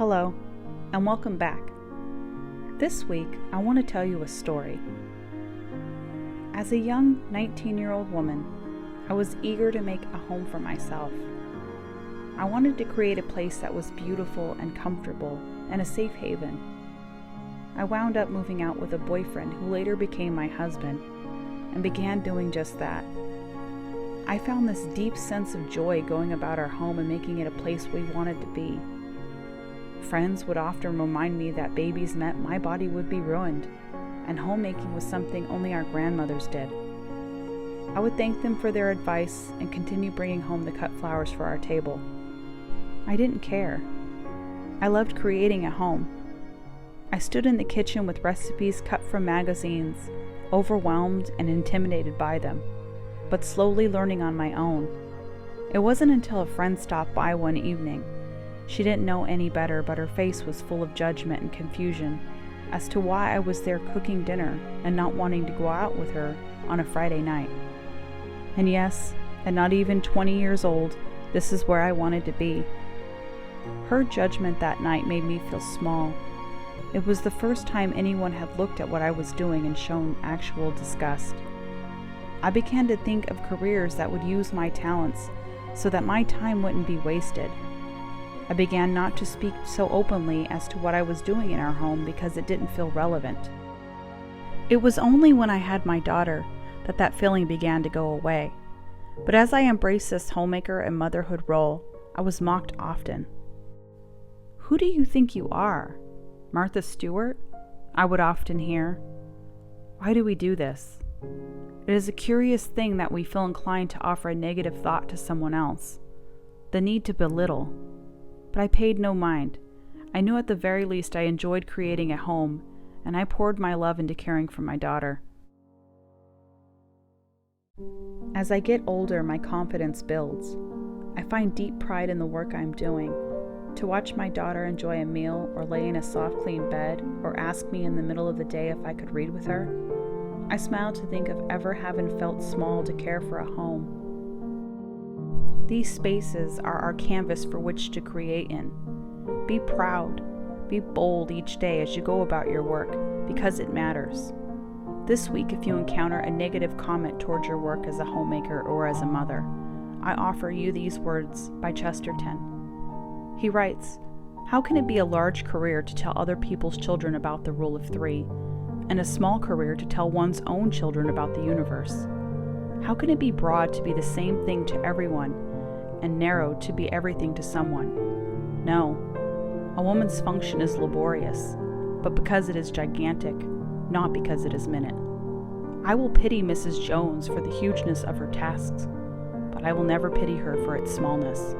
Hello, and welcome back. This week, I want to tell you a story. As a young 19-year-old woman, I was eager to make a home for myself. I wanted to create a place that was beautiful and comfortable and a safe haven. I wound up moving out with a boyfriend who later became my husband and began doing just that. I found this deep sense of joy going about our home and making it a place we wanted to be. Friends would often remind me that babies meant my body would be ruined, and homemaking was something only our grandmothers did. I would thank them for their advice and continue bringing home the cut flowers for our table. I didn't care. I loved creating at home. I stood in the kitchen with recipes cut from magazines, overwhelmed and intimidated by them, but slowly learning on my own. It wasn't until a friend stopped by one evening. She didn't know any better, but her face was full of judgment and confusion as to why I was there cooking dinner and not wanting to go out with her on a Friday night. And yes, at not even 20 years old, this is where I wanted to be. Her judgment that night made me feel small. It was the first time anyone had looked at what I was doing and shown actual disgust. I began to think of careers that would use my talents so that my time wouldn't be wasted. I began not to speak so openly as to what I was doing in our home because it didn't feel relevant. It was only when I had my daughter that that feeling began to go away. But as I embraced this homemaker and motherhood role, I was mocked often. "Who do you think you are? Martha Stewart?" I would often hear. Why do we do this? It is a curious thing that we feel inclined to offer a negative thought to someone else. The need to belittle. But I paid no mind. I knew at the very least I enjoyed creating a home, and I poured my love into caring for my daughter. As I get older, my confidence builds. I find deep pride in the work I'm doing. To watch my daughter enjoy a meal or lay in a soft, clean bed or ask me in the middle of the day if I could read with her, I smile to think of ever having felt small to care for a home. These spaces are our canvas for which to create in. Be proud, be bold each day as you go about your work, because it matters. This week, if you encounter a negative comment towards your work as a homemaker or as a mother, I offer you these words by Chesterton. He writes, "How can it be a large career to tell other people's children about the rule of three, and a small career to tell one's own children about the universe? How can it be broad to be the same thing to everyone, and narrow to be everything to someone? No, a woman's function is laborious, but because it is gigantic, not because it is minute. I will pity Mrs. Jones for the hugeness of her tasks, but I will never pity her for its smallness."